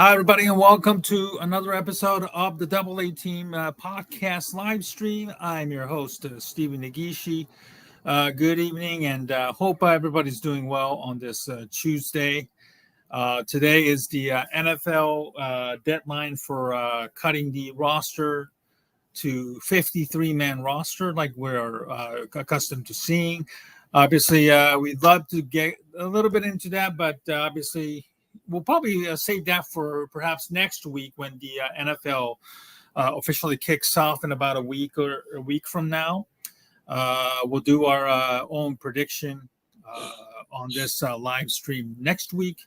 Hi, everybody, and welcome to another episode of the Double A Team podcast live stream. I'm your host, Stephen Nagishi. Good evening, and hope everybody's doing well on this Tuesday. Today is the NFL deadline for cutting the roster to 53-man roster, like we're accustomed to seeing. Obviously, we'd love to get a little bit into that, but obviously, we'll probably save that for perhaps next week when the NFL officially kicks off in about a week or a week from now. We'll do our own prediction on this live stream next week.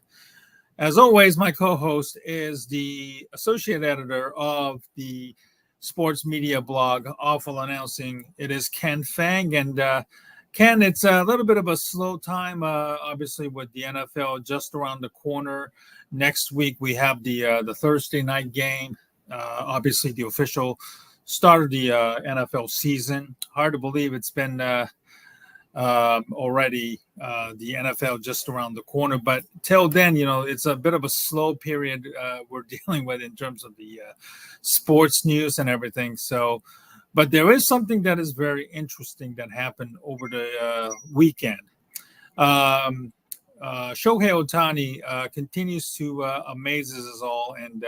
As always, my co-host is the associate editor of the sports media blog Awful Announcing. It is Ken Fang, and Ken, it's a little bit of a slow time, obviously, with the NFL just around the corner. Next week we have the Thursday night game, obviously the official start of the NFL season. Hard to believe it's been already the NFL just around the corner. But till then, it's a bit of a slow period we're dealing with in terms of the sports news and everything. So, but there is something that is very interesting that happened over the weekend. Shohei Ohtani continues to amaze us all. And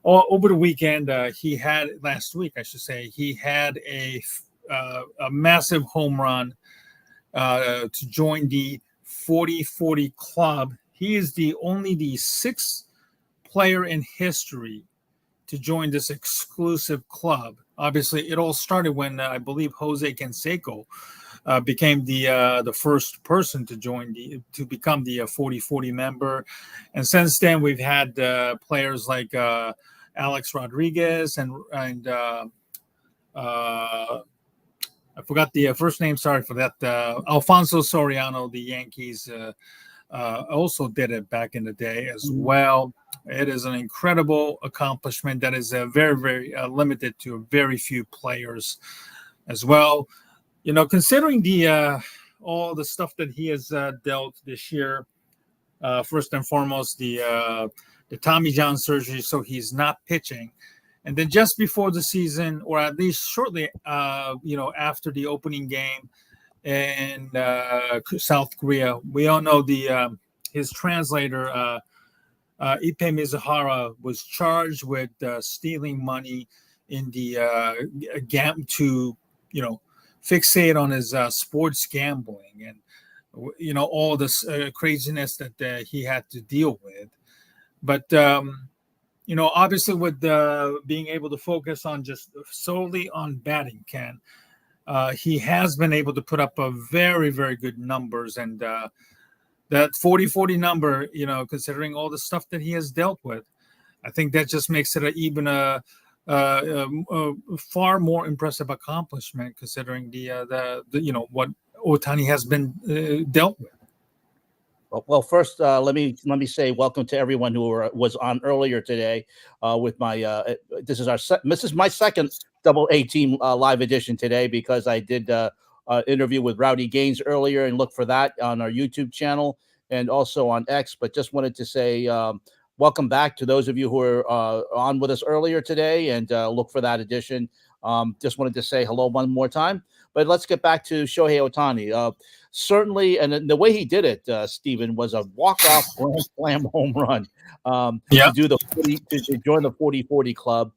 over the weekend, last week, I should say, he had a massive home run to join the 40-40 club. He is the sixth player in history to join this exclusive club. Obviously, it all started when I believe Jose Canseco became the first person to become the 40-40 member, and since then we've had players like Alex Rodriguez and I forgot the first name. Sorry for that. Alfonso Soriano, the Yankees, also did it back in the day as well. It is an incredible accomplishment that is very, very limited to very few players as well. Considering the all the stuff that he has dealt this year, first and foremost, the Tommy John surgery, so he's not pitching. And then just before the season, or at least shortly, after the opening game in South Korea, we all know his translator, Ipe Mizuhara, was charged with stealing money in the to, fixate on his sports gambling and, all this craziness that he had to deal with. But obviously with being able to focus on just solely on batting, Ken, he has been able to put up a very, very good numbers. And that 40-40 number, considering all the stuff that he has dealt with, I think that just makes it even a far more impressive accomplishment considering the what Otani has been dealt with. Well, first, let me say welcome to everyone who was on earlier today with my. This is my second Double A Team live edition today because I did interview with Rowdy Gaines earlier, and look for that on our YouTube channel and also on X. But just wanted to say welcome back to those of you who were on with us earlier today, and look for that edition. Just wanted to say hello one more time. But let's get back to Shohei Ohtani. Certainly, and the way he did it, Stephen, was a walk-off grand slam home run to do to join the 40-40 club.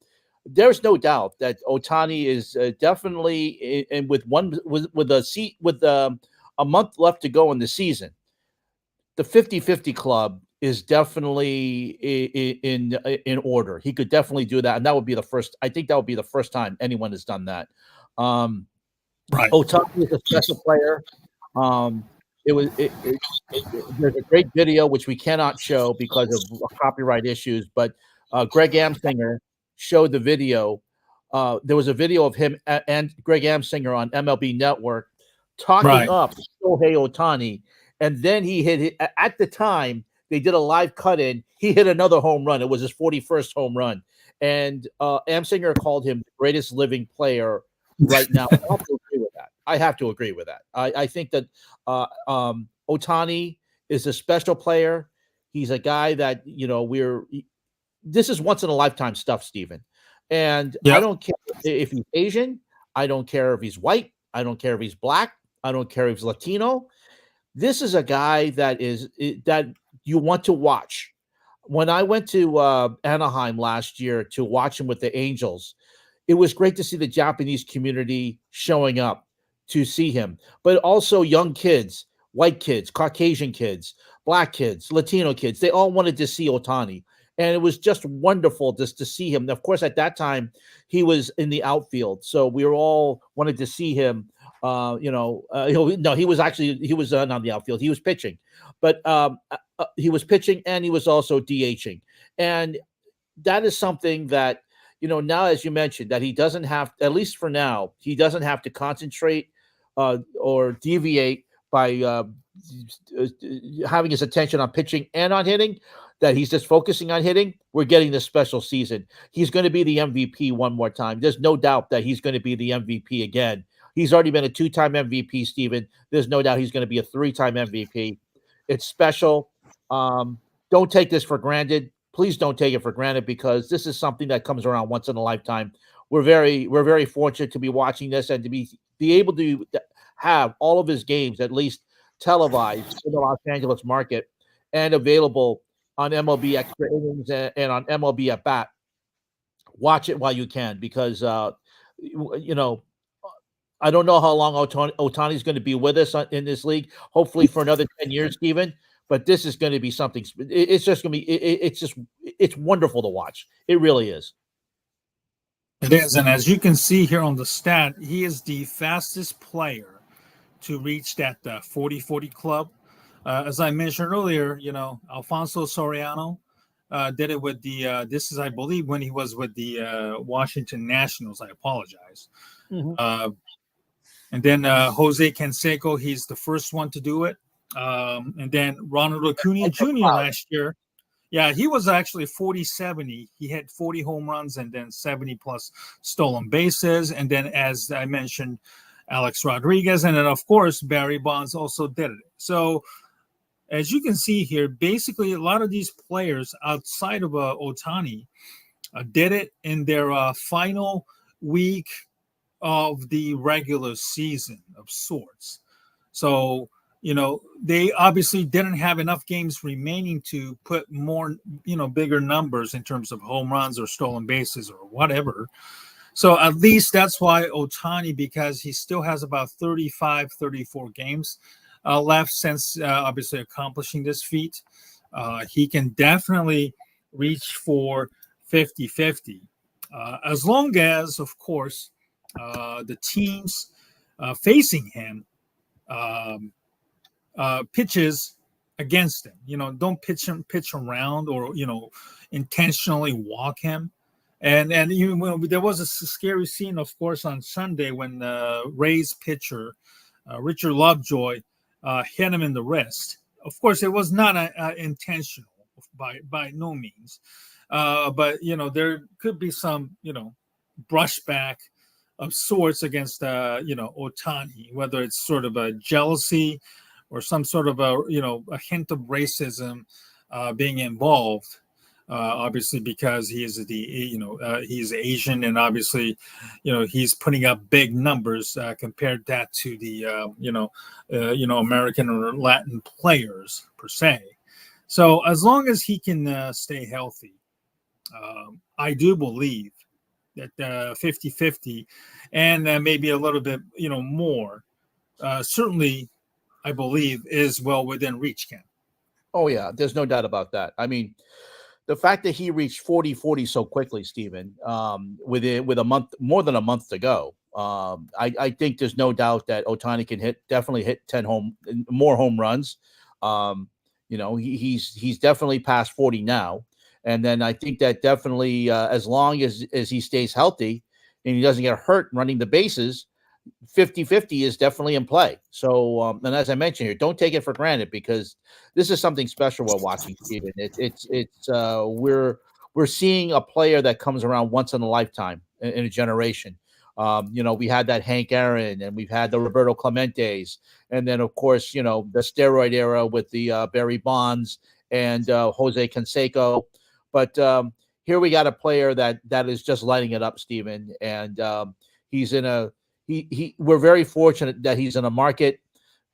There's no doubt that Ohtani is definitely with a month left to go in the season. The 50-50 club is definitely in order. He could definitely do that, and that would be the first. I think that would be the first time anyone has done that. Right. Ohtani is a special player. There's a great video which we cannot show because of copyright issues, but Greg Amsinger showed the video. There was a video of him and Greg Amsinger on MLB Network talking up Shohei Ohtani, and then he hit at the time they did a live cut-in. He hit another home run. It was his 41st home run, and Amsinger called him the greatest living player right now. I have to agree with that. I think that Ohtani is a special player. He's a guy that this is once in a lifetime stuff, Stephen. And I Yep. don't care if he's Asian. I don't care if he's white. I don't care if he's black. I don't care if he's Latino. This is a guy that you want to watch. When I went to Anaheim last year to watch him with the Angels, it was great to see the Japanese community showing up to see him, but also young kids, white kids, Caucasian kids, black kids, Latino kids. They all wanted to see Ohtani. And it was just wonderful just to see him. Of course, at that time, he was in the outfield. So we were all wanted to see him. No, he was not the outfield. He was pitching. But he was pitching and he was also DHing. And that is something that, now, as you mentioned, that he doesn't have, at least for now, he doesn't have to concentrate or deviate by having his attention on pitching and on hitting, that he's just focusing on hitting. We're getting this special season. He's going to be the MVP one more time. There's no doubt that he's going to be the MVP again. He's already been a 2-time MVP, Stephen. There's no doubt he's going to be a 3-time MVP. It's special. Don't take this for granted. Please don't take it for granted, because this is something that comes around once in a lifetime. We're very fortunate to be watching this and to be able to have all of his games at least televised in the Los Angeles market and available on MLB Extra Innings and on MLB at Bat. Watch it while you can, because I don't know how long Ohtani is going to be with us in this league. Hopefully for another 10 years, Stephen. But this is going to be something. It's just going to be. It's wonderful to watch. It really is. It is, and as you can see here on the stat, he is the fastest player to reach that 40-40 club. As I mentioned earlier, Alfonso Soriano did it with the. This is, I believe, when he was with the Washington Nationals. I apologize. Mm-hmm. And then Jose Canseco, he's the first one to do it. And then Ronald Acuna Jr. last year. Yeah, he was actually 40-70. He had 40 home runs and then 70 plus stolen bases. And then, as I mentioned, Alex Rodriguez. And then, of course, Barry Bonds also did it. So, as you can see here, basically a lot of these players outside of Ohtani did it in their final week of the regular season of sorts. So, they obviously didn't have enough games remaining to put more, bigger numbers in terms of home runs or stolen bases or whatever. So at least that's why Ohtani, because he still has about 35, 34 games left since obviously accomplishing this feat, he can definitely reach for 50-50. As long as, of course, the teams facing him pitches against him. Don't pitch around or intentionally walk him. And there was a scary scene, of course, on Sunday when Rays pitcher Richard Lovejoy hit him in the wrist. Of course, it was not intentional by no means, but there could be some brushback of sorts against Ohtani, whether it's sort of a jealousy or some sort of a hint of racism being involved, obviously because he is he's Asian, and obviously he's putting up big numbers compared that to the American or Latin players per se. So as long as he can stay healthy, I do believe that 50-50 and maybe a little bit more certainly, I believe, is well within reach, Ken. Oh, yeah. There's no doubt about that. I mean, the fact that he reached 40-40 so quickly, Stephen, with a month, more than a month to go, I think there's no doubt that Ohtani can definitely hit 10 more home runs. He's definitely past 40 now. And then I think that definitely as long as he stays healthy and he doesn't get hurt running the bases, 50-50 is definitely in play. So, and as I mentioned here, don't take it for granted, because this is something special we're watching, Stephen. We're seeing a player that comes around once in a lifetime in a generation. We had that Hank Aaron, and we've had the Roberto Clementes, and then of course, the steroid era with the Barry Bonds and Jose Canseco. But here we got a player that is just lighting it up, Steven. And he's in a we're very fortunate that he's in a market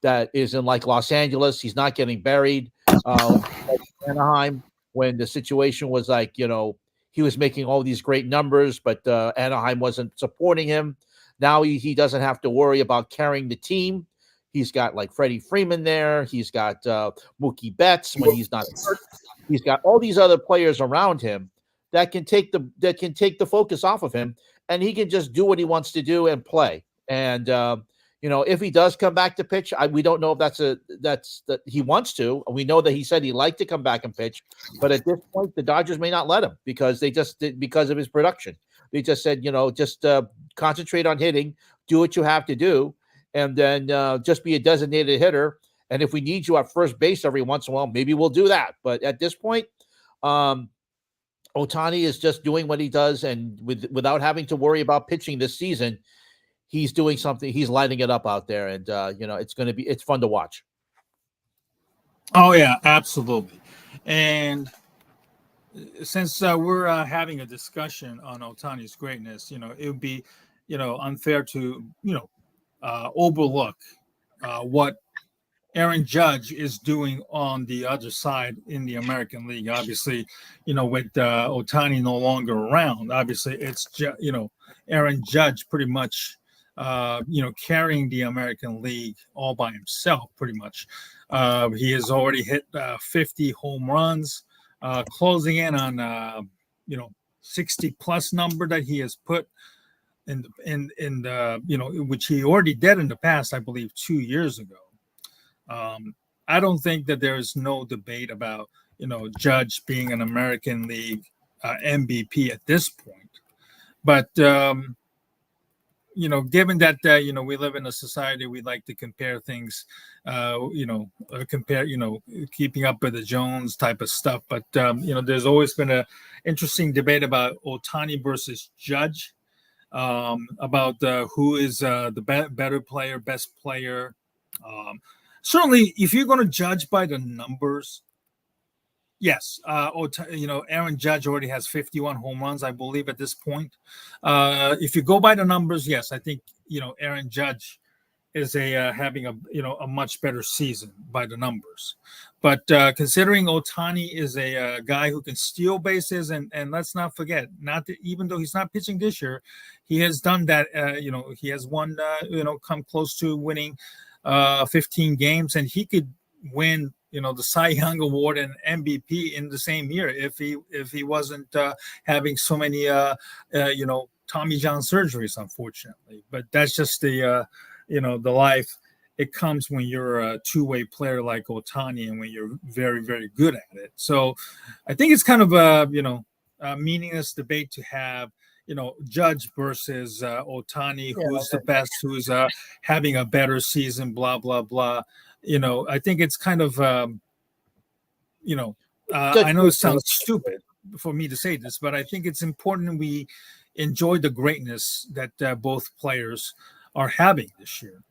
that is in like Los Angeles. He's not getting buried like Anaheim, when the situation was like, he was making all these great numbers, but Anaheim wasn't supporting him. Now he doesn't have to worry about carrying the team. He's got like Freddie Freeman there. He's got Mookie Betts when he's not hurt. He's got all these other players around him that can take the focus off of him, and he can just do what he wants to do and play. And if he does come back to pitch, we don't know if that's that he wants to. We know that he said he'd like to come back and pitch, but at this point, the Dodgers may not let him because because of his production. They just said, just concentrate on hitting, do what you have to do, and then just be a designated hitter. And if we need you at first base every once in a while, maybe we'll do that. But at this point, Ohtani is just doing what he does, and without having to worry about pitching this season, he's doing something. He's lighting it up out there, and it's fun to watch. Oh yeah, absolutely. And since we're having a discussion on Ohtani's greatness, it would be, unfair to, overlook what Aaron Judge is doing on the other side in the American League. Obviously, with Ohtani no longer around, obviously it's, Aaron Judge pretty much, carrying the American League all by himself, pretty much. He has already hit 50 home runs, closing in on, 60 plus number that he has put in the, which he already did in the past, I believe 2 years ago. I don't think that there is no debate about, Judge being an American League MVP at this point. But, given that, we live in a society, we like to compare things, keeping up with the Jones type of stuff. But, there's always been an interesting debate about Ohtani versus Judge, about who is the better player, best player. Certainly, if you're going to judge by the numbers, yes, Aaron Judge already has 51 home runs, I believe, at this point. If you go by the numbers, yes, I think Aaron Judge is having a much better season by the numbers. But considering Ohtani is a guy who can steal bases, and let's not forget, even though he's not pitching this year, he has done that. He has won, come close to winning 15 games, and he could win the Cy Young Award and MVP in the same year if he wasn't having so many Tommy John surgeries, unfortunately. But that's just the the life it comes when you're a two-way player like Ohtani, and when you're very, very good at it. So I think it's kind of a meaningless debate to have, Judge versus Ohtani, who's the best, who's having a better season, blah, blah, blah. I think it's kind of, I know it sounds stupid for me to say this, but I think it's important we enjoy the greatness that both players are having this year.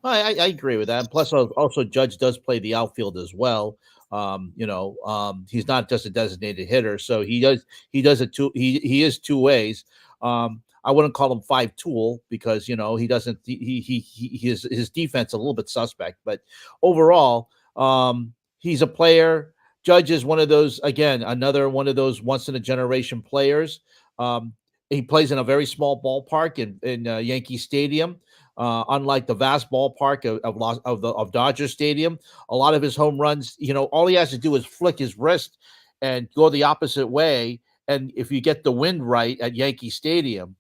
I agree with that. And plus, also Judge does play the outfield as well. He's not just a designated hitter, so he does it too. He is two ways. I wouldn't call him five tool because he doesn't. His defense a little bit suspect, but overall, he's a player. Judge is one of those, again, another one of those once in a generation players. He plays in a very small ballpark in Yankee Stadium. Unlike the vast ballpark of Dodger Stadium, a lot of his home runs, all he has to do is flick his wrist and go the opposite way. And if you get the wind right at Yankee Stadium,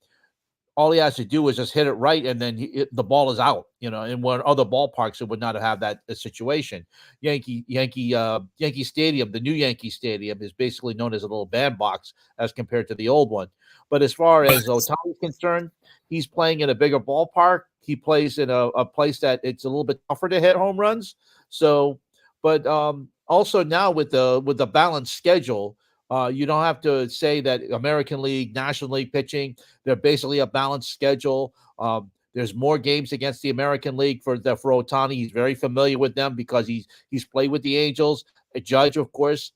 all he has to do is just hit it right, and then the ball is out. In where other ballparks it would not have that situation. Yankee Stadium, the new Yankee Stadium, is basically known as a little bandbox as compared to the old one. But as far as Ohtani is concerned, he's playing in a bigger ballpark. He plays in a place that it's a little bit tougher to hit home runs. So, but also now with the balanced schedule, you don't have to say that American League, National League pitching, they're basically a balanced schedule. There's more games against the American League for Ohtani. He's very familiar with them because he's played with the Angels. Judge, of course,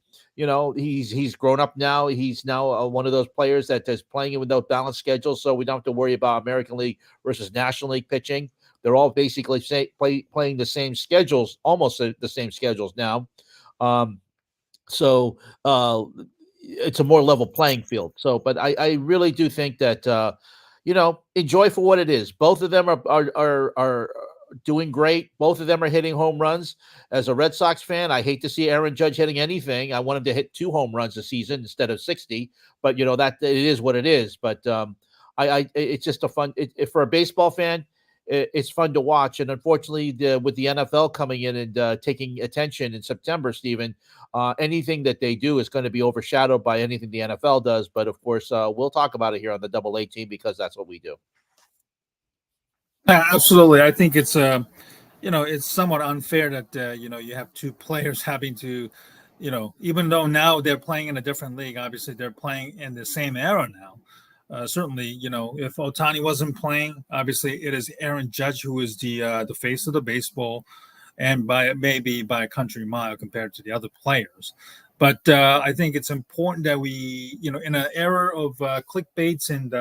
he's grown up now. He's now one of those players that is playing with those balanced schedules, so we don't have to worry about American League versus National League pitching. They're all basically playing the same schedules, almost the same schedules now. So it's a more level playing field. So, but I really do think that enjoy for what it is. Both of them are doing great. Both of them are hitting home runs. As a Red Sox fan, I hate to see Aaron Judge hitting anything. I want him to hit 2 home runs a season instead of 60. But that it is what it is. But it's just a fun. For a baseball fan, it's fun to watch. And unfortunately, with the NFL coming in and taking attention in September, Stephen, anything that they do is going to be overshadowed by anything the NFL does. But of course, we'll talk about it here on the Double-A team because that's what we do. Yeah, absolutely. I think it's it's somewhat unfair that you have 2 players having to, even though now they're playing in a different league, obviously they're playing in the same era now. Certainly, if Ohtani wasn't playing, obviously it is Aaron Judge who is the face of the baseball, and maybe by a country mile compared to the other players. But I think it's important that we, in an era of clickbaits and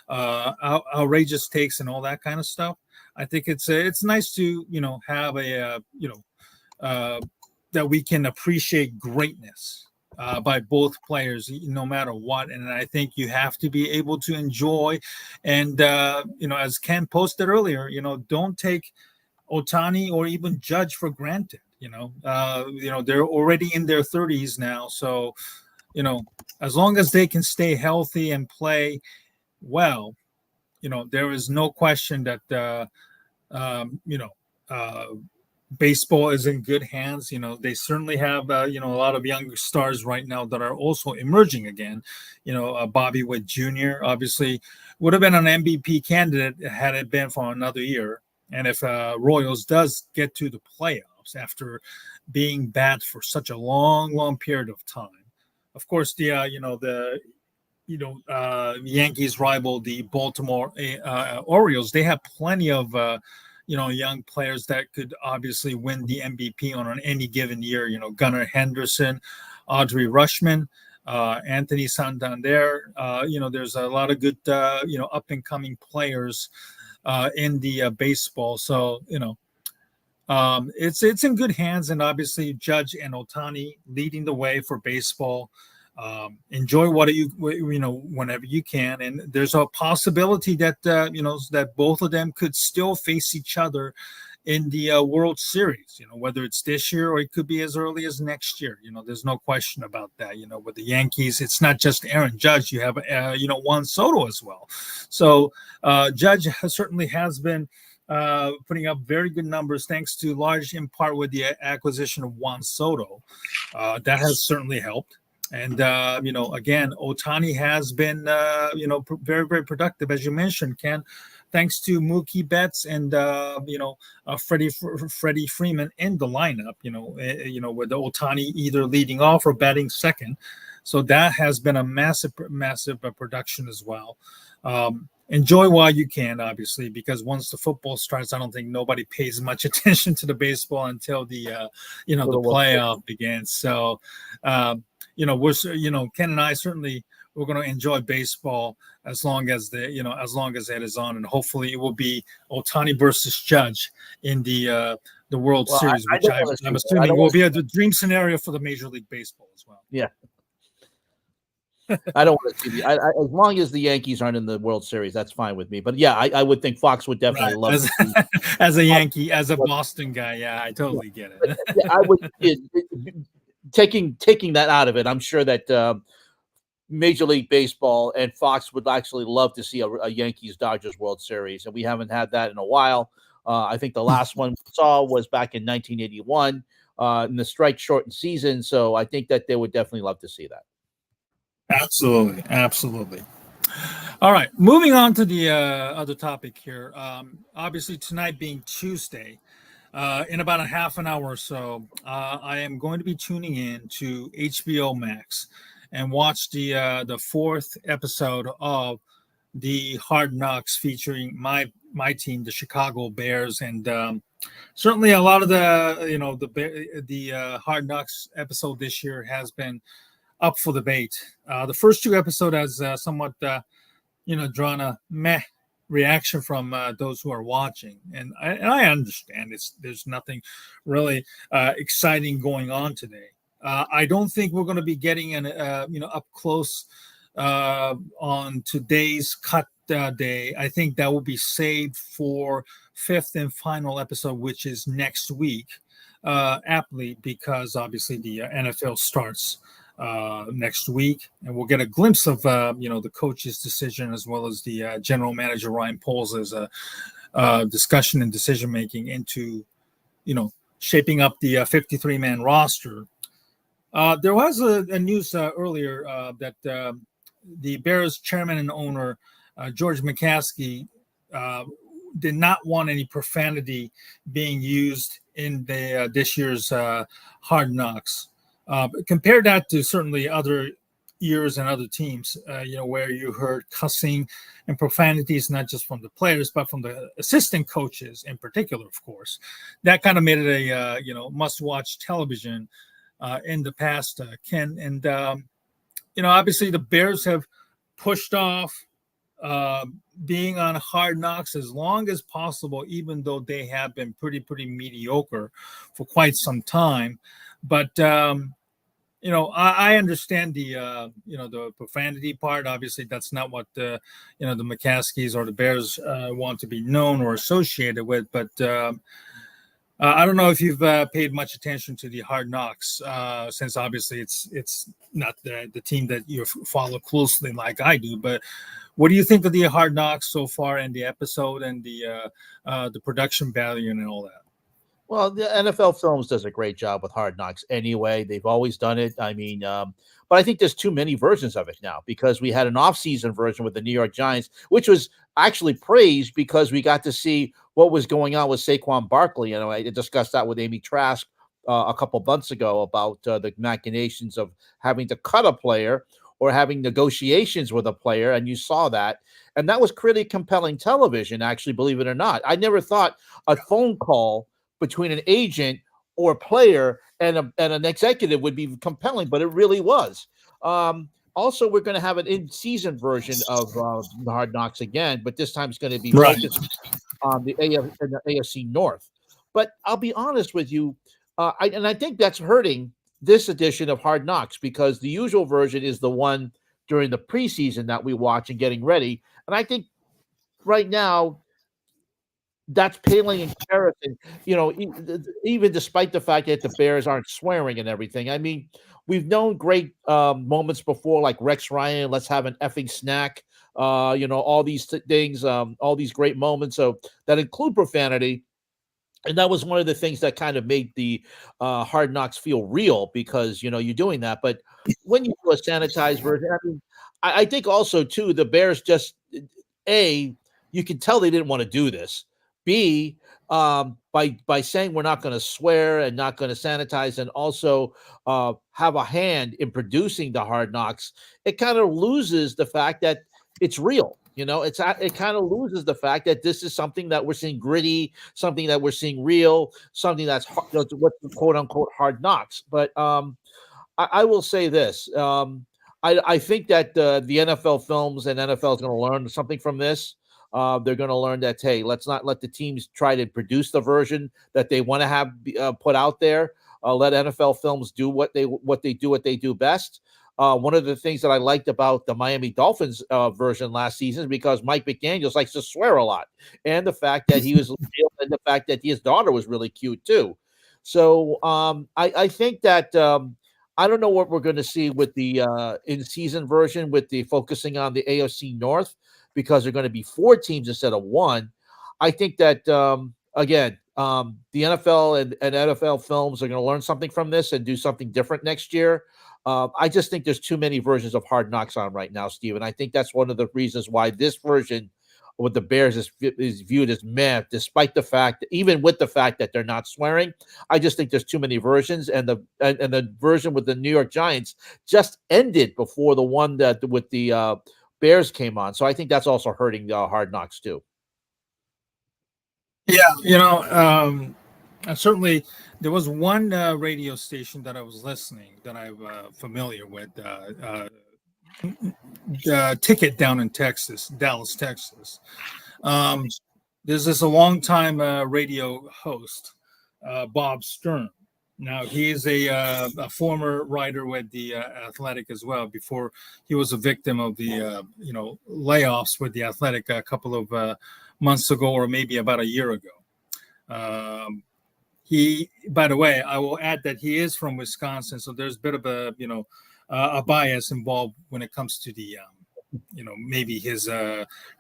outrageous takes and all that kind of stuff, I think it's nice to have a that we can appreciate greatness by both players, no matter what. And I think you have to be able to enjoy. And as Ken posted earlier, don't take Ohtani or even Judge for granted. They're already in their 30s now, so as long as they can stay healthy and play well, there is no question that baseball is in good hands. They certainly have a lot of young stars right now that are also emerging again. Bobby Witt Jr. obviously would have been an MVP candidate had it been for another year. And if Royals does get to the playoffs after being bad for such a long period of time, of course the Yankees rival the Baltimore Orioles. They have plenty of young players that could obviously win the MVP on any given year. Gunnar Henderson, Audrey Rushman, Anthony Santander. There's a lot of good up and coming players in the baseball. So it's in good hands, and obviously Judge and Ohtani leading the way for baseball. Enjoy whenever you can, and there's a possibility that that both of them could still face each other in the World Series, whether it's this year or it could be as early as next year. There's no question about that. With the Yankees, it's not just Aaron Judge. You have, Juan Soto as well. So Judge certainly has been putting up very good numbers, thanks to large in part with the acquisition of Juan Soto. That has certainly helped. And, again, Ohtani has been, very, very productive, as you mentioned, Ken, thanks to Mookie Betts and, Freddie Freeman in the lineup, with the Ohtani either leading off or batting second. So that has been a massive production as well. Enjoy while you can, obviously, because once the football starts, I don't think nobody pays much attention to the baseball until the playoff begins. So, Ken and I certainly we're going to enjoy baseball as long as it is on, and hopefully it will be Ohtani versus Judge in the World Series, which I'm assuming will be a dream scenario for the Major League Baseball as well. Yeah. I don't want to see as long as the Yankees aren't in the World Series, that's fine with me. But yeah, I would think Fox would definitely love it. As a Yankee, as a Boston guy, yeah, I totally get it. I would taking that out of it. I'm sure that Major League Baseball and Fox would actually love to see a Yankees-Dodgers World Series, and we haven't had that in a while. I think the last one we saw was back in 1981 in the strike-shortened season. So I think that they would definitely love to see that. Absolutely. All right, moving on to the other topic here. Obviously, tonight being Tuesday, in about a half an hour or so, I am going to be tuning in to HBO Max and watch the 4th episode of the Hard Knocks, featuring my my team, the Chicago Bears, and certainly a lot of the Hard Knocks episode this year has been up for debate. The first two episodes has somewhat drawn a meh reaction from those who are watching, and I understand there's nothing really exciting going on today. I don't think we're going to be getting an up close on today's cut day. I think that will be saved for fifth and final episode, which is next week, aptly because obviously the NFL starts next week, and we'll get a glimpse of the coach's decision as well as the general manager Ryan Poles' discussion and decision making into shaping up the 53-man roster. There was a news earlier that the Bears chairman and owner George McCaskey did not want any profanity being used in this year's Hard Knocks. Compare that to certainly other years and other teams, where you heard cussing and profanities, not just from the players, but from the assistant coaches in particular, of course. That kind of made it a, must-watch television in the past, Ken. And, obviously the Bears have pushed off being on Hard Knocks as long as possible, even though they have been pretty mediocre for quite some time. But I understand the profanity part. Obviously, that's not what the McCaskies or the Bears want to be known or associated with. But I don't know if you've paid much attention to the Hard Knocks, since obviously it's not the team that you follow closely like I do. But what do you think of the Hard Knocks so far, and the episode, and the production value and all that? Well, the NFL Films does a great job with Hard Knocks anyway. They've always done it. I mean, but I think there's too many versions of it now, because we had an off-season version with the New York Giants, which was actually praised because we got to see what was going on with Saquon Barkley. I discussed that with Amy Trask a couple months ago about the machinations of having to cut a player or having negotiations with a player, and you saw that. And that was pretty compelling television, actually, believe it or not. I never thought a phone call between an agent or a player and an executive would be compelling, but it really was. Also, we're going to have an in-season version of the Hard Knocks again, but this time it's going to be focused on the AFC North. But I'll be honest with you, I think that's hurting this edition of Hard Knocks, because the usual version is the one during the preseason that we watch and getting ready. And I think right now, that's paling in comparison, even despite the fact that the Bears aren't swearing and everything. I mean, we've known great moments before, like Rex Ryan, let's have an effing snack, all these things, all these great moments that include profanity. And that was one of the things that kind of made the Hard Knocks feel real, because, you're doing that. But when you do a sanitized version, I mean, I think also, too, the Bears just, you can tell they didn't want to do this. B, by saying we're not going to swear and not going to sanitize, and also have a hand in producing the Hard Knocks, it kind of loses the fact that it's real. It kind of loses the fact that this is something that we're seeing gritty, something that we're seeing real, something that's what's quote unquote Hard Knocks. But I will say this: I think that the NFL Films and NFL is going to learn something from this. They're going to learn that, hey, let's not let the teams try to produce the version that they want to have put out there. Let NFL Films do what they do best. One of the things that I liked about the Miami Dolphins version last season is because Mike McDaniels likes to swear a lot, and the fact that he was and the fact that his daughter was really cute too. So I think that I don't know what we're going to see with the in-season version, with the focusing on the AFC North, because they're going to be 4 teams instead of 1. I think that, again, the NFL and NFL Films are going to learn something from this and do something different next year. I just think there's too many versions of Hard Knocks on right now, Steve. And I think that's one of the reasons why this version with the Bears is viewed as meh, despite the fact, even with the fact that they're not swearing. I just think there's too many versions, and the version with the New York Giants just ended before the one that with the Bears came on. So I think that's also hurting Hard Knocks too. Yeah, certainly there was one radio station that I was listening that I'm familiar with. Ticket down in Texas, Dallas, Texas. Um, there's this a longtime radio host, Bob Stern. Now he is a former writer with the Athletic as well. Before he was a victim of the layoffs with the Athletic a couple of months ago, or maybe about a year ago. He, by the way, I will add that he is from Wisconsin, so there's a bit of a bias involved when it comes to the maybe his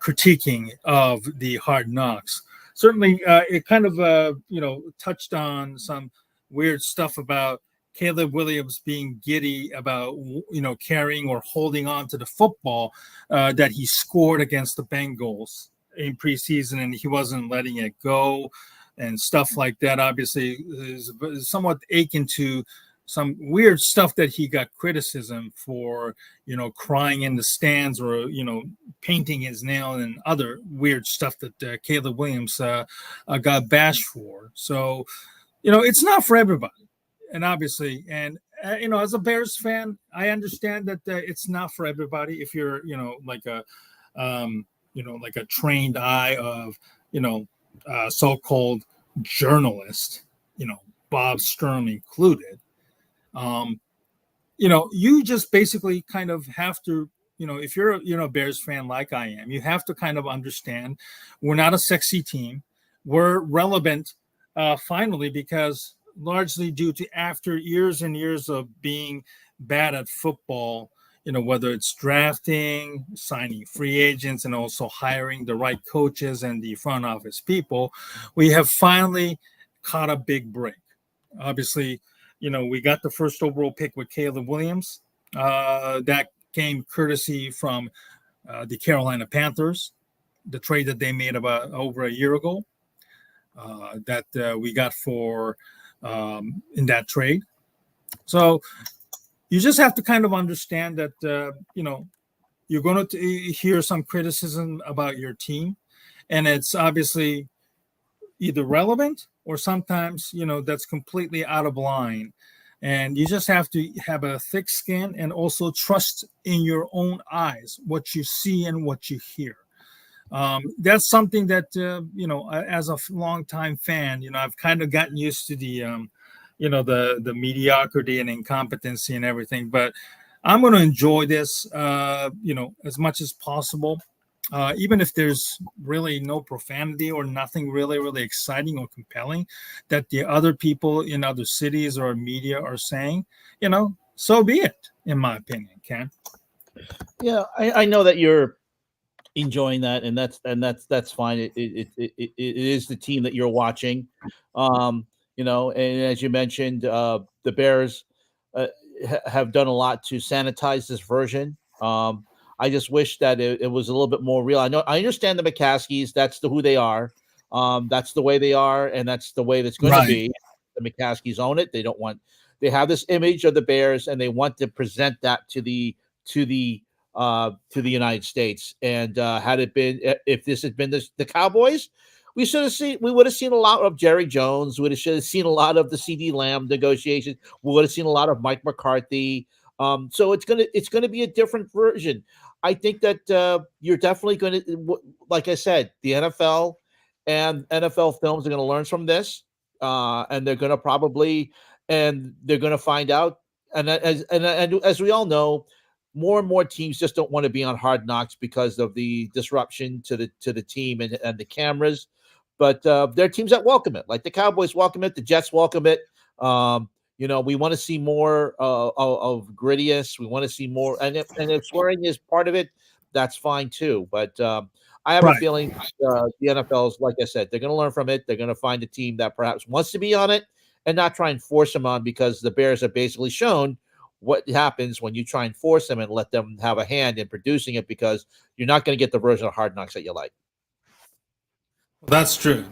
critiquing of the Hard Knocks. Certainly, it kind of touched on some weird stuff about Caleb Williams being giddy about carrying or holding on to the football that he scored against the Bengals in preseason, and he wasn't letting it go and stuff like that. Obviously, is somewhat akin to some weird stuff that he got criticism for, crying in the stands, or painting his nail, and other weird stuff that Caleb Williams got bashed for. So, it's not for everybody, and obviously, and as a Bears fan, I understand that it's not for everybody. If you're, like a trained eye of, so-called journalist, Bob Stern included. You just basically kind of have to, if you're a Bears fan like I am, you have to kind of understand we're not a sexy team. We're relevant finally, because largely due to after years and years of being bad at football, whether it's drafting, signing free agents, and also hiring the right coaches and the front office people, we have finally caught a big break. Obviously, we got the first overall pick with Caleb Williams. That came courtesy from the Carolina Panthers, the trade that they made about over a year ago, that we got for in that trade. So you just have to kind of understand that, you're going to hear some criticism about your team, and it's obviously either relevant or sometimes, that's completely out of line. And you just have to have a thick skin and also trust in your own eyes, what you see and what you hear. That's something that, as a longtime fan, I've kind of gotten used to the mediocrity and incompetency and everything. But I'm going to enjoy this, as much as possible. Even if there's really no profanity or nothing really, really exciting or compelling that the other people in other cities or media are saying, so be it, in my opinion, Ken. Yeah, I know that you're enjoying that, and that's fine. It is the team that you're watching, and as you mentioned, the Bears have done a lot to sanitize this version. I just wish that it was a little bit more real. I understand the McCaskies. That's who they are. That's the way they are, and that's the way that's going to be. The McCaskies own it. They have this image of the Bears, and they want to present that to the United States. And had it been, if this had been the Cowboys, we would have seen a lot of Jerry Jones. We should have seen a lot of the CD Lamb negotiations. We would have seen a lot of Mike McCarthy. So it's gonna be a different version. I think that you're definitely going to, like I said, the NFL and NFL films are going to learn from this, and they're going to find out. And as we all know, more and more teams just don't want to be on Hard Knocks because of the disruption to the team and the cameras. But there are teams that welcome it, like the Cowboys welcome it, the Jets welcome it. We want to see more of grittiness. We want to see more, and if swearing is part of it, that's fine too. But I have a feeling the NFL is, like I said, they're going to learn from it. They're going to find a team that perhaps wants to be on it and not try and force them on, because the Bears have basically shown what happens when you try and force them and let them have a hand in producing it, because you're not going to get the version of Hard Knocks that you like. That's true.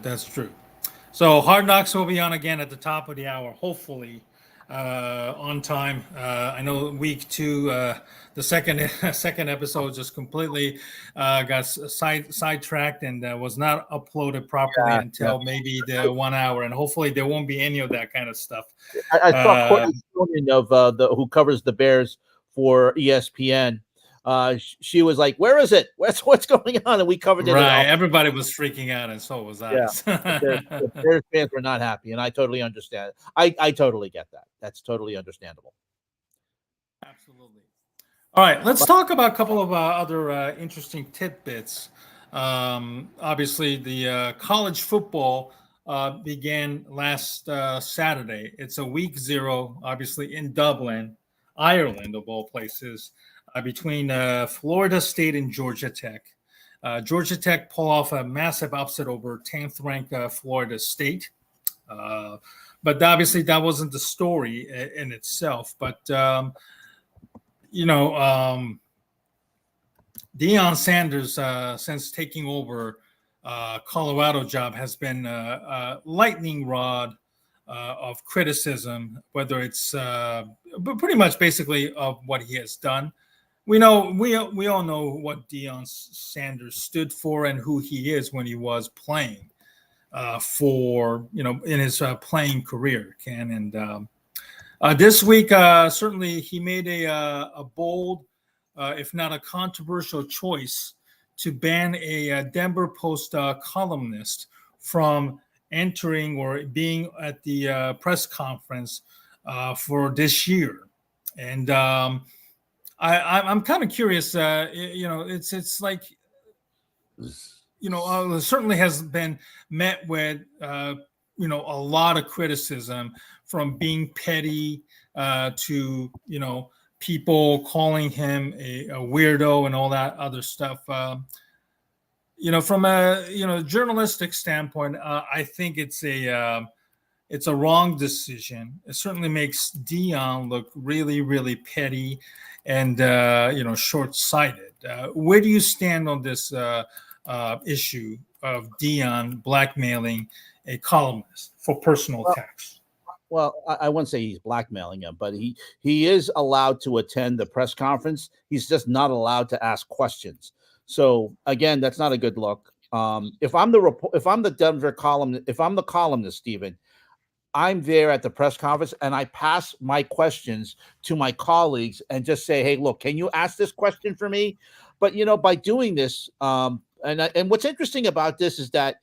So Hard Knocks will be on again at the top of the hour, hopefully, on time. I know week 2, the second second episode just completely got sidetracked and was not uploaded properly until maybe the 1 hour. And hopefully there won't be any of that kind of stuff. I saw Courtney Stillman of who covers the Bears for ESPN. She was like, "Where is it? What's going on?" And we covered it. Right, everybody was freaking out, and so was I. Yeah, the Bears fans were not happy, and I totally understand. I totally get that. That's totally understandable. Absolutely. All right, let's talk about a couple of other interesting tidbits. Obviously, the college football began last Saturday. It's a week 0, obviously in Dublin, Ireland, of all places, between Florida State and Georgia Tech. Georgia Tech pull off a massive upset over 10th ranked Florida State. But obviously that wasn't the story in itself. But, Deion Sanders, since taking over Colorado job, has been a lightning rod of criticism, whether it's but pretty much basically of what he has done. We all know what Deion Sanders stood for and who he is when he was playing in his playing career, Ken. And this week, certainly he made a bold, if not a controversial choice to ban a Denver Post columnist from entering or being at the press conference for this year. And I'm kind of curious. It's like, certainly has been met with a lot of criticism, from being petty to people calling him a weirdo and all that other stuff. From a journalistic standpoint, I think it's a wrong decision. It certainly makes Deion look really, really petty and short-sighted. Where do you stand on this issue of Deion blackmailing a columnist for personal attacks? Well, I wouldn't say he's blackmailing him, but he is allowed to attend the press conference. He's just not allowed to ask questions. So again, that's not a good look. If I'm the Denver columnist, if I'm the columnist, Stephen, I'm there at the press conference and I pass my questions to my colleagues and just say, "Hey, look, can you ask this question for me?" But by doing this, and what's interesting about this is that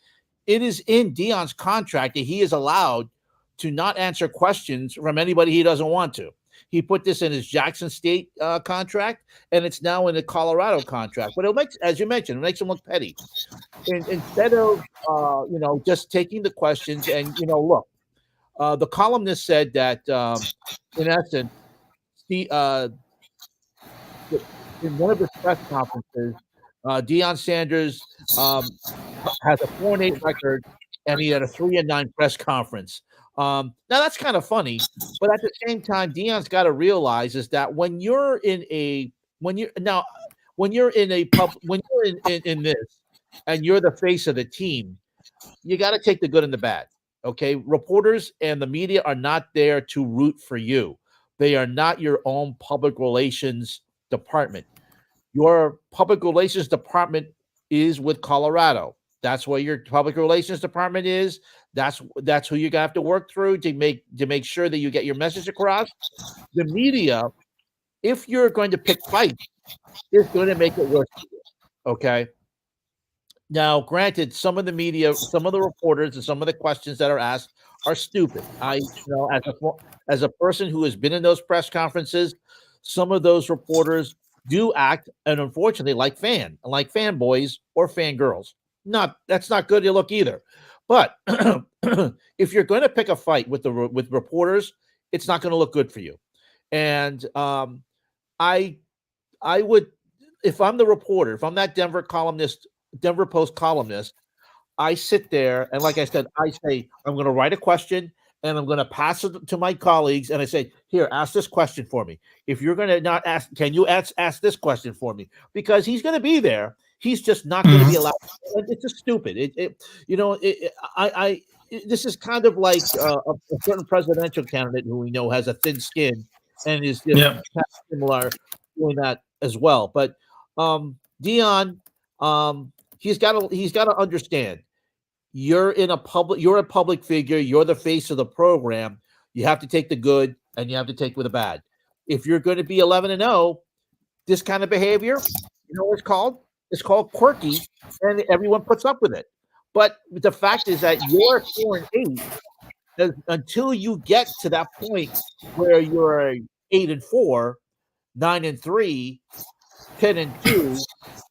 it is in Deion's contract that he is allowed to not answer questions from anybody he doesn't want to. He put this in his Jackson State contract, and it's now in the Colorado contract. But it makes, as you mentioned, it makes him look petty. Instead of just taking the questions and look, the columnist said that in essence, in one of his press conferences, Deion Sanders has a 4-8 record, and he had a 3-9 press conference. Now that's kind of funny, but at the same time, Deion's got to realize is that when you're in this, and you're the face of the team, you got to take the good and the bad. Okay, reporters and the media are not there to root for you. They are not your own public relations department. Your public relations department is with Colorado. That's where your public relations department is. That's who you're gonna have to work through to make sure that you get your message across. The media, if you're going to pick fights, is going to make it worse. Okay. Now, granted, some of the media, some of the reporters, and some of the questions that are asked are stupid. As a person who has been in those press conferences, some of those reporters do act, and unfortunately, like fanboys or fangirls. That's not good to look either. But if you're going to pick a fight with reporters, it's not going to look good for you. And I would, if I'm the reporter, if I'm that Denver Post columnist, I sit there and, like I said, I say I'm going to write a question and I'm going to pass it to my colleagues, and I say, "Here, ask this question for me. If you're going to not ask, can you ask this question for me?" Because he's going to be there. He's just not going to be allowed. It's just stupid. this is kind of like a certain presidential candidate who we know has a thin skin and is just kind of similar doing that as well. But Deion, he's got to understand you're a public figure, you're the face of the program. You have to take the good and you have to take with the bad. If you're going to be 11-0, this kind of behavior, you know what it's called? It's called quirky, and everyone puts up with it. But the fact is that you're 4-8 until you get to that point where you're 8-4, 9-3, 10-2,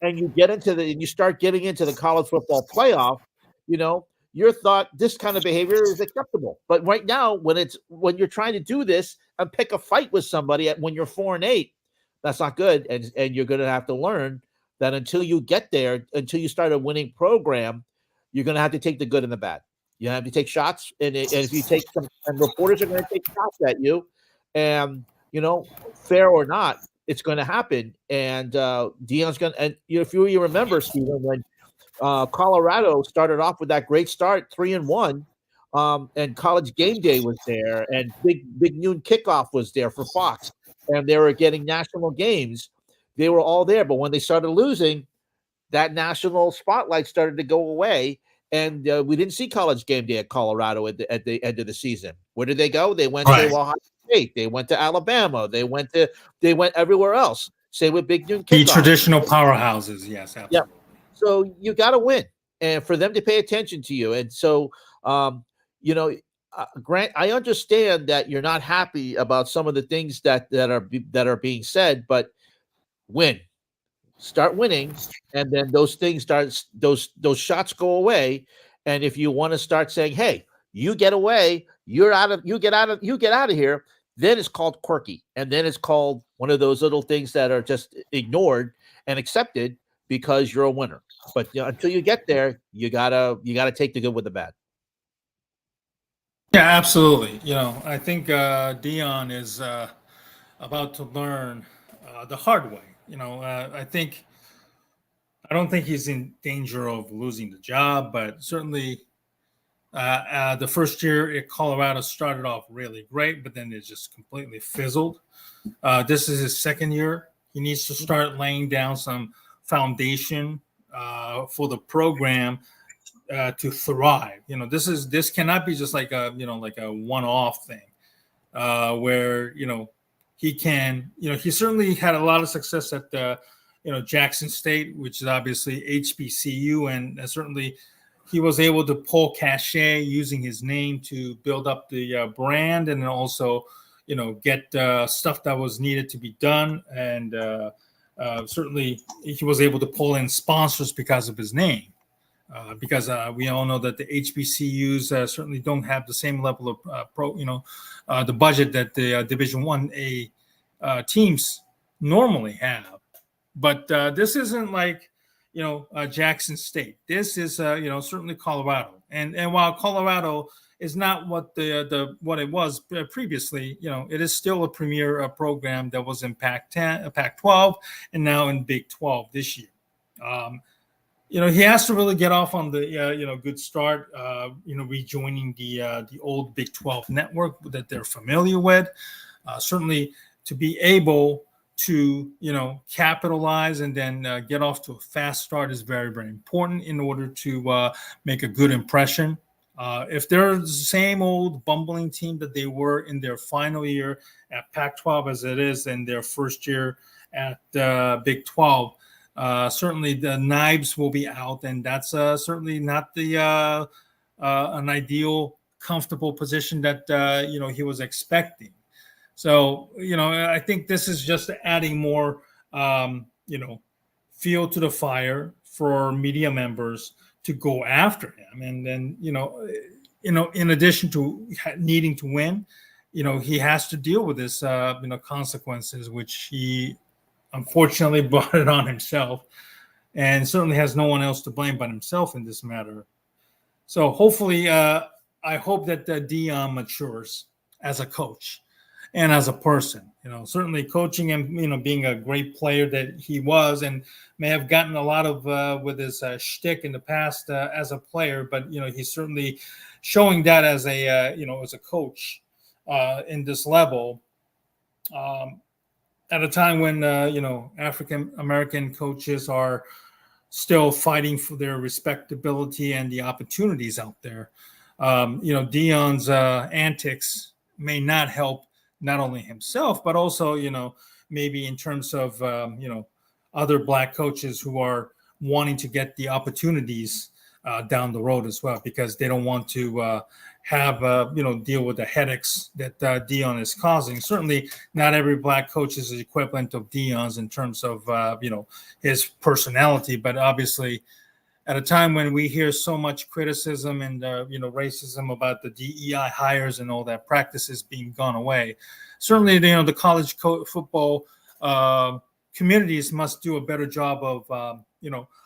and you start getting into the college football playoff. You know, you're thought this kind of behavior is acceptable. But right now, when you're trying to do this and pick a fight with somebody when you're 4-8, that's not good. And you're going to have to learn that until you get there, until you start a winning program, you're going to have to take the good and the bad. You have to take shots, and if you take some, and reporters are going to take shots at you, and fair or not, it's going to happen. And Deion's going to, and if you remember, Stephen, when Colorado started off with that great start, 3-1, and College Game Day was there, and big noon kickoff was there for Fox, and they were getting national games. They were all there, but when they started losing, that national spotlight started to go away, and we didn't see College Game Day at Colorado at the end of the season. Where did they go? They went to Ohio State. They went to Alabama. They went everywhere else. Same with big noon kickoff. The traditional powerhouses, yes, absolutely. Yeah. So you got to win, and for them to pay attention to you. And so, Grant, I understand that you're not happy about some of the things that are being said, but start winning, and then those shots go away. And if you want to start saying, "Hey, you get away, you get out of here," then it's called quirky, and then it's called one of those little things that are just ignored and accepted because you're a winner. But until you get there, you gotta take the good with the bad. Yeah, absolutely. I think Deion is about to learn the hard way. I don't think he's in danger of losing the job, but certainly the first year at Colorado started off really great, but then it just completely fizzled. This is his second year. He needs to start laying down some foundation for the program to thrive. This cannot be just like a one-off thing where he can. He certainly had a lot of success at Jackson State, which is obviously HBCU, and certainly he was able to pull cachet using his name to build up the brand, and then also get stuff that was needed to be done, and certainly he was able to pull in sponsors because of his name. Because we all know that the HBCUs certainly don't have the same level of the budget that the Division I-A teams normally have. But this isn't like Jackson State. This is certainly Colorado, and while Colorado is not what what it was previously, it is still a premier program that was in Pac-10, Pac-12, and now in Big 12 this year. He has to really get off on the good start. Rejoining the old Big 12 network that they're familiar with. Certainly to be able to capitalize and then get off to a fast start is very, very important in order to make a good impression. If they're the same old bumbling team that they were in their final year at Pac-12 as it is in their first year at Big 12. Certainly the knives will be out, and that's certainly not the an ideal, comfortable position that he was expecting. So I think this is just adding more fuel to the fire for media members to go after him, and then in addition to needing to win, he has to deal with this consequences, which he unfortunately brought it on himself, and certainly has no one else to blame but himself in this matter. So hopefully, I hope that Deion matures as a coach and as a person, Certainly coaching and being a great player that he was, and may have gotten a lot of with his shtick in the past as a player, but he's certainly showing that as a as a coach in this level. At a time when African American coaches are still fighting for their respectability and the opportunities out there. Deion's antics may not help not only himself, but also, maybe in terms of, other Black coaches who are wanting to get the opportunities down the road as well, because they don't want to have, deal with the headaches that Deion is causing. Certainly not every Black coach is the equivalent of Deion's in terms of, his personality, but obviously at a time when we hear so much criticism and racism about the DEI hires and all that practices being gone away, certainly the college football communities must do a better job of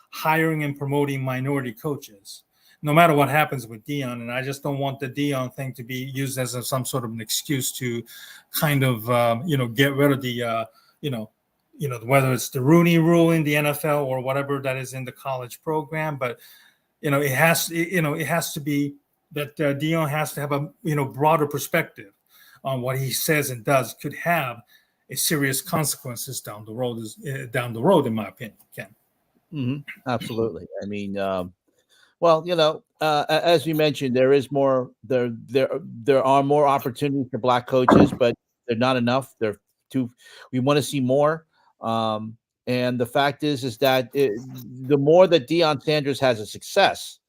hiring and promoting minority coaches, no matter what happens with Deion. And I just don't want the Deion thing to be used as some sort of an excuse to kind of get rid of the whether it's the Rooney Rule in the NFL or whatever that is in the college program. But it has to be that Deion has to have a broader perspective on what he says and does. Could have a serious consequences down the road, in my opinion, Ken. Mm-hmm. Absolutely. I mean, as you mentioned, there is more. There are more opportunities for Black coaches, but they're not enough. We want to see more. And the fact is that the more that Deion Sanders has a success,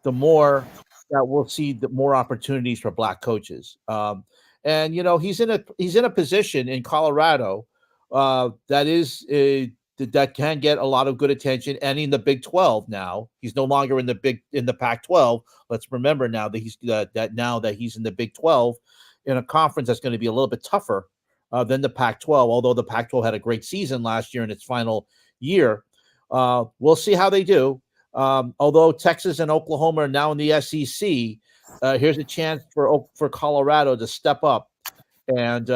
the more that we'll see the more opportunities for Black coaches. And he's in a position in Colorado that can get a lot of good attention, and in the Big 12 now. He's no longer in the Pac-12. Let's remember now that he's in the Big 12 in a conference that's going to be a little bit tougher than the Pac-12. Although the Pac-12 had a great season last year in its final year, we'll see how they do. Although Texas and Oklahoma are now in the SEC, here's a chance for Colorado to step up and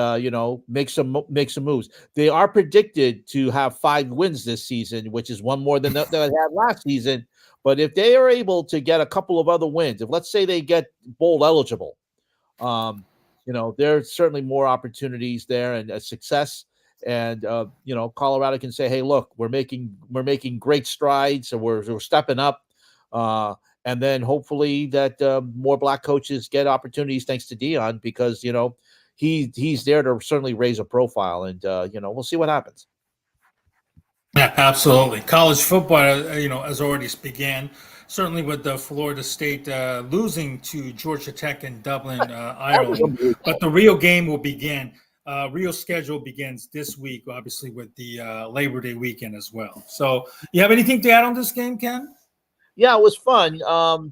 make some moves. They are predicted to have 5 wins this season, which is one more than they had last season. But if they are able to get a couple of other wins, if let's say they get bowl eligible, there's certainly more opportunities there and a success. And Colorado can say, "Hey, look, we're making great strides, so we're stepping up." And then hopefully that more Black coaches get opportunities thanks to Deion, because he's there to certainly raise a profile, and we'll see what happens. Yeah, absolutely. College football, has already began. Certainly with the Florida State losing to Georgia Tech in Dublin, Ireland. But the real game will begin. Real schedule begins this week, obviously with the Labor Day weekend as well. So, you have anything to add on this game, Ken? Yeah, it was fun.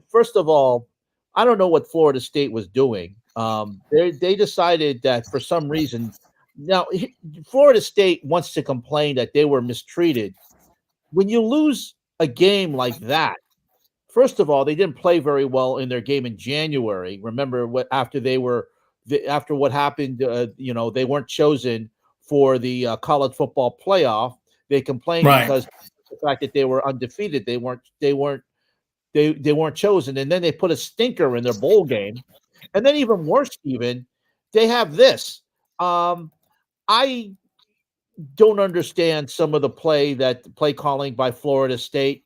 First of all, I don't know what Florida State was doing. They decided that for some reason, now Florida State wants to complain that they were mistreated. When you lose a game like that, first of all, they didn't play very well in their game in January. Remember after what happened, they weren't chosen for the college football playoff. They complained because of the fact that they were undefeated. They weren't chosen, and then they put a stinker in their bowl game. And then even worse, even they have this. I don't understand some of the play calling by Florida State.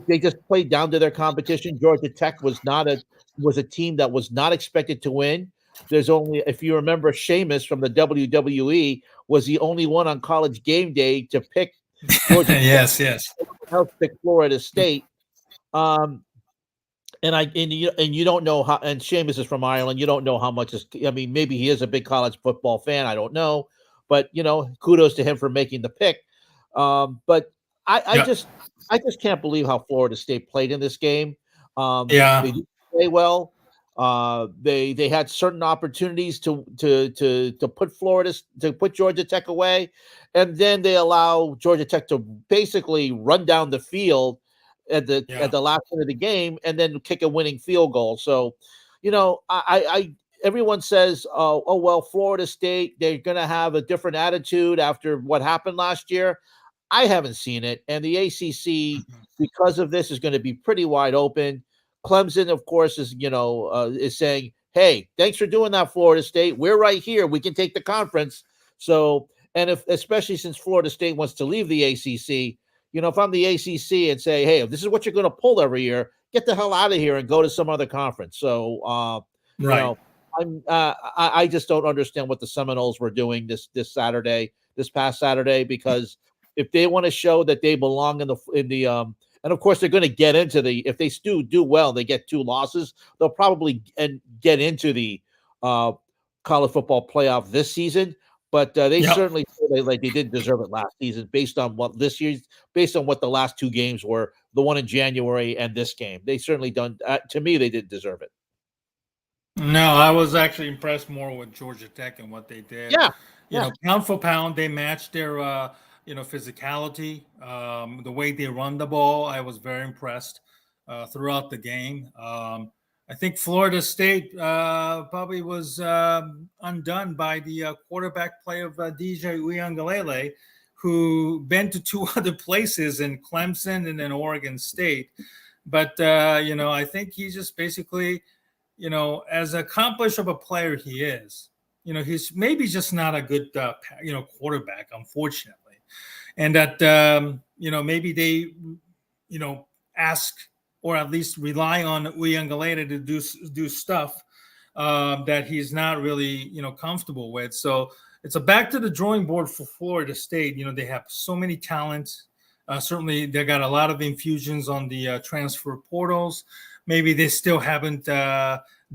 They just played down to their competition. Georgia Tech was a team that was not expected to win. There's only, if you remember, Sheamus from the WWE was the only one on College Game Day to pick Georgia yes. Tech, pick Florida State. And you don't know how. And Sheamus is from Ireland. You don't know how much is. I mean, maybe he is a big college football fan. I don't know, but kudos to him for making the pick. But I just can't believe how Florida State played in this game. They didn't play well. They had certain opportunities to put Georgia Tech away, and then they allow Georgia Tech to basically run down the field at the last minute of the game, and then kick a winning field goal. So, everyone says, oh, well, Florida State, they're going to have a different attitude after what happened last year. I haven't seen it. And the ACC, because of this, is going to be pretty wide open. Clemson, of course, is saying, hey, thanks for doing that, Florida State. We're right here. We can take the conference. So, and especially since Florida State wants to leave the ACC, if I'm the ACC and say, hey, if this is what you're going to pull every year, get the hell out of here and go to some other conference. So, right. I just don't understand what the Seminoles were doing this past Saturday, because if they want to show that they belong in the and of course they're going to get into if they do well, they get 2 losses, they'll probably get into the college football playoff this season. But they certainly they didn't deserve it last season based on what the last 2 games were, the one in January and this game. They certainly don't. To me, they didn't deserve it. No, I was actually impressed more with Georgia Tech and what they did. Yeah, pound for pound, they matched their physicality, the way they run the ball. I was very impressed throughout the game. I think Florida State probably was undone by the quarterback play of DJ Uiagalelei, who been to 2 other places in Clemson and then Oregon State. But I think he just basically, as accomplished of a player he is, he's maybe just not a good, quarterback, unfortunately. And that, maybe they, ask or at least rely on Uiagalelei to do stuff that he's not really, comfortable with. So it's a back to the drawing board for Florida State. They have so many talents. Certainly, they got a lot of infusions on the transfer portals. Maybe they still haven't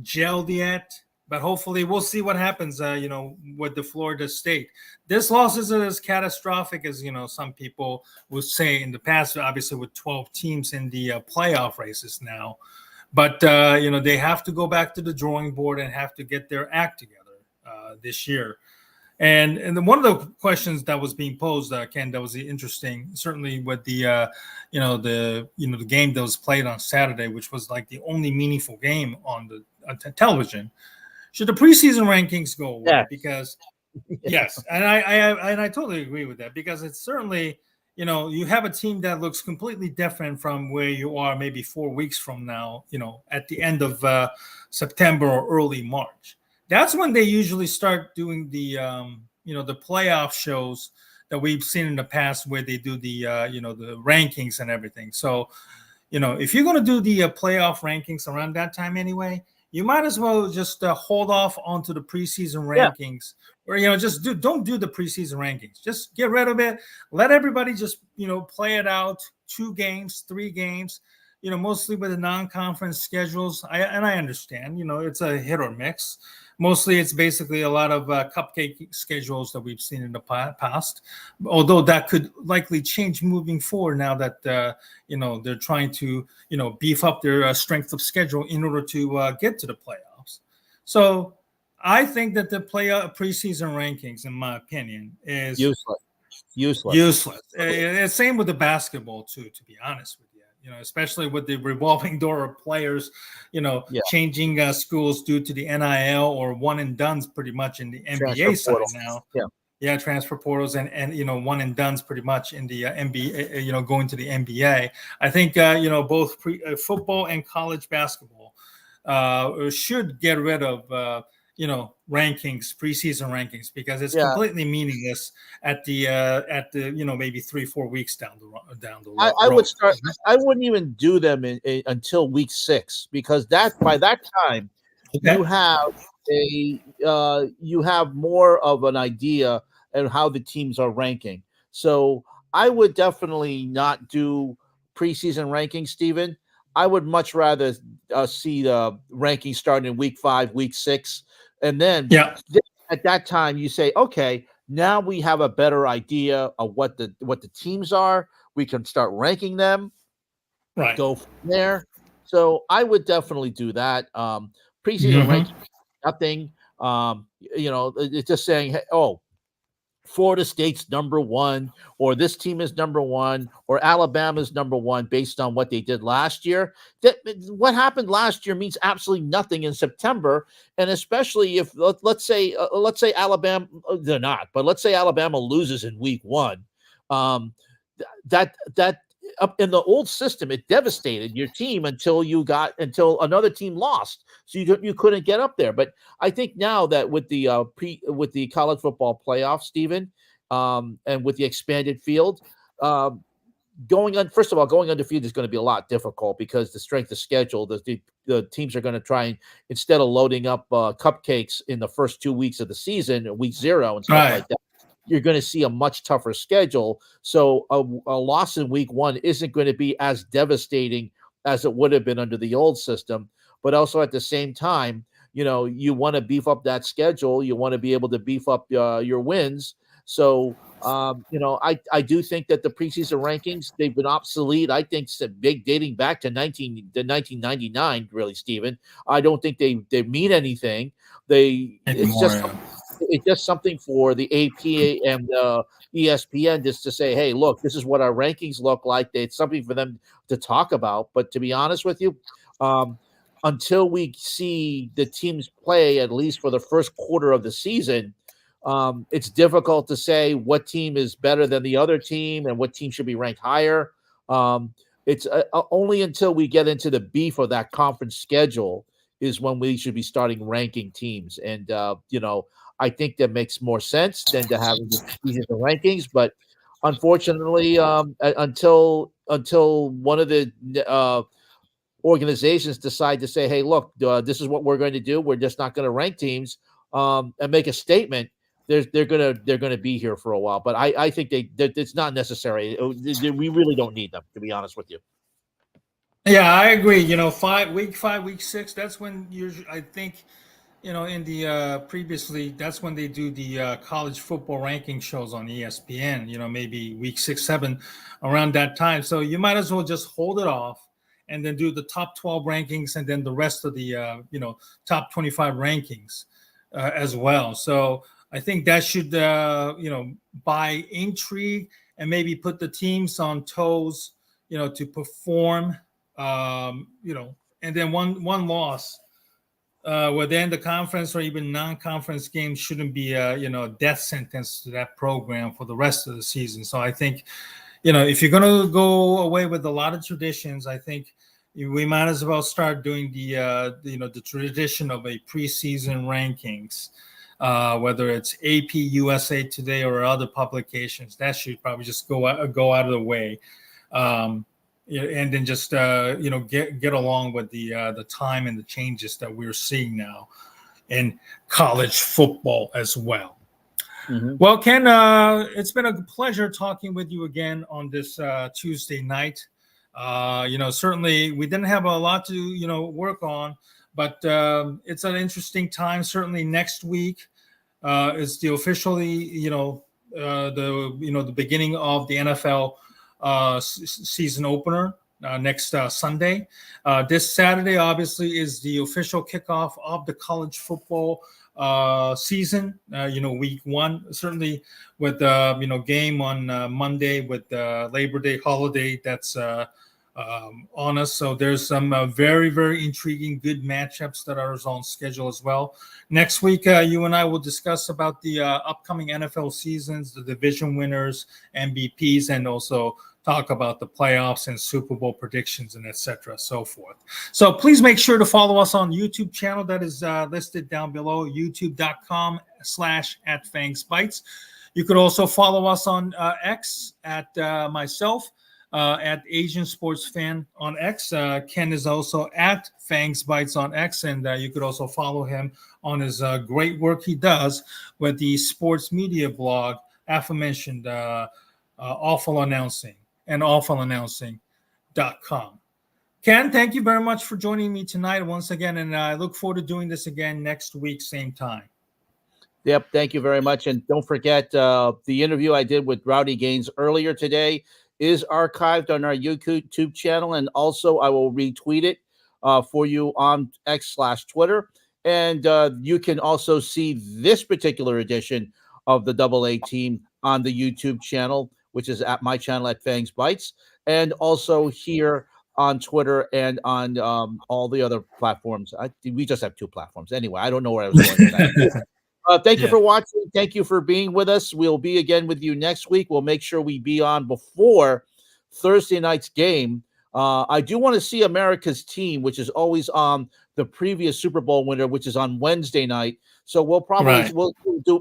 gelled yet, but hopefully we'll see what happens, with the Florida State. This loss isn't as catastrophic as, some people would say in the past, obviously with 12 teams in the playoff races now. But, they have to go back to the drawing board and have to get their act together this year. And then one of the questions that was being posed, Ken, that was interesting, certainly with the the game that was played on Saturday, which was like the only meaningful game on the television. Should the preseason rankings go away? Yes. Because yes, and I totally agree with that, because it's certainly, you have a team that looks completely different from where you are maybe 4 weeks from now, at the end of September or early March. That's when they usually start doing the the playoff shows that we've seen in the past, where they do the the rankings and everything. So, if you're going to do the playoff rankings around that time anyway, you might as well just hold off onto the preseason rankings, or just don't do the preseason rankings. Just get rid of it. Let everybody just play it out. 2 games, 3 games. Mostly with the non-conference schedules. I understand. It's a hit or miss. Mostly, it's basically a lot of cupcake schedules that we've seen in the past. Although that could likely change moving forward now that they're trying to beef up their strength of schedule in order to get to the playoffs. So I think that the preseason rankings, in my opinion, is useless. Same with the basketball too, to be honest with you. Especially with the revolving door of players, changing schools due to the NIL or one and dones pretty much in the NBA side now. Yeah, transfer portals and one and dones pretty much in the NBA, going to the NBA. I think both football and college basketball should get rid of rankings, preseason rankings, because it's completely meaningless at the maybe 3-4 weeks down the road. I wouldn't even do them until week 6, because by that time you have more of an idea of how the teams are ranking. So I would definitely not do preseason rankings, Stephen. I would much rather see the rankings starting in week 5, week 6. And then at that time, you say, okay, now we have a better idea of what the teams are. We can start ranking them. Right. Go from there. So I would definitely do that. Preseason ranking, nothing. It's just saying, hey, Florida State's number one, or this team is number one, or Alabama's number one based on what they did last year. What happened last year means absolutely nothing in September, and especially if let's say Alabama, they're not, but let's say Alabama loses in week one. That up in the old system, it devastated your team until another team lost, so you couldn't get up there. But I think now that with the college football playoff, Stephen, and with the expanded field, going undefeated is going to be a lot difficult because the strength of schedule, the teams are going to try and, instead of loading up cupcakes in the first 2 weeks of the season, week 0 and stuff like that, you're going to see a much tougher schedule. So a loss in week 1 isn't going to be as devastating as it would have been under the old system. But also at the same time, you want to beef up that schedule. You want to be able to beef up your wins. So, I do think that the preseason rankings, they've been obsolete. I think dating back to 1999, really, Stephen. I don't think they mean anything. It's just something for the AP and ESPN just to say, hey, look, this is what our rankings look like. It's something for them to talk about. But to be honest with you, until we see the teams play, at least for the first quarter of the season, it's difficult to say what team is better than the other team and what team should be ranked higher. It's only until we get into the beef of that conference schedule is when we should be starting ranking teams. And, I think that makes more sense than to have the rankings. But unfortunately, until one of the organizations decide to say, hey, look, this is what we're going to do, we're just not going to rank teams, and make a statement, they're gonna be here for a while. But I think it's not necessary. We really don't need them, to be honest with you. Yeah, I agree. Week 5, week 6, that's when I think, in the previously, that's when they do the college football ranking shows on ESPN, maybe week 6, 7, around that time. So you might as well just hold it off and then do the top 12 rankings and then the rest of the, top 25 rankings as well. So I think that should, buy intrigue and maybe put the teams on toes, to perform, and then one loss, within the conference or even non-conference games shouldn't be a death sentence to that program for the rest of the season. So I think, if you're going to go away with a lot of traditions, I think we might as well start doing the tradition of a preseason rankings, whether it's AP, USA Today, or other publications. That should probably just go out of the way. And then just get along with the time and the changes that we're seeing now in college football as well. Mm-hmm. Well, Ken, it's been a pleasure talking with you again on this Tuesday night. Certainly we didn't have a lot to work on, but it's an interesting time. Certainly next week is the officially the beginning of the NFL season opener next Sunday. This Saturday, obviously, is the official kickoff of the college football season. Week 1, certainly with game on Monday with Labor Day holiday that's on us. So there's some very, very intriguing, good matchups that are on schedule as well. Next week, you and I will discuss about the upcoming NFL seasons, the division winners, MVPs, and also talk about the playoffs and Super Bowl predictions and etc. so forth. So please make sure to follow us on YouTube channel that is listed down below, youtube.com/@FangsBites. You could also follow us on X at myself, at Asian Sports Fan on X. Ken is also at Fangs Bites on X, and you could also follow him on his great work he does with the sports media blog, aforementioned Awful Announcing and awfulannouncing.com. Ken, thank you very much for joining me tonight once again, and I look forward to doing this again next week, same time. Yep, thank you very much. And don't forget, the interview I did with Rowdy Gaines earlier today is archived on our YouTube channel, and also I will retweet it for you on X/Twitter. And you can also see this particular edition of the Double A Team on the YouTube channel, which is at my channel at Fangs Bites, and also here on Twitter and on all the other platforms. We just have 2 platforms. Anyway, I don't know where I was going with that. Thank you for watching. Thank you for being with us. We'll be again with you next week. We'll make sure we be on before Thursday night's game. I do want to see America's team, which is always on the previous Super Bowl winner, which is on Wednesday night. So we'll probably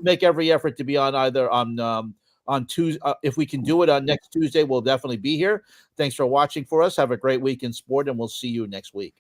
make every effort to be on either on Tuesday. If we can do it on next Tuesday, we'll definitely be here. Thanks for watching for us. Have a great week in sport, and we'll see you next week.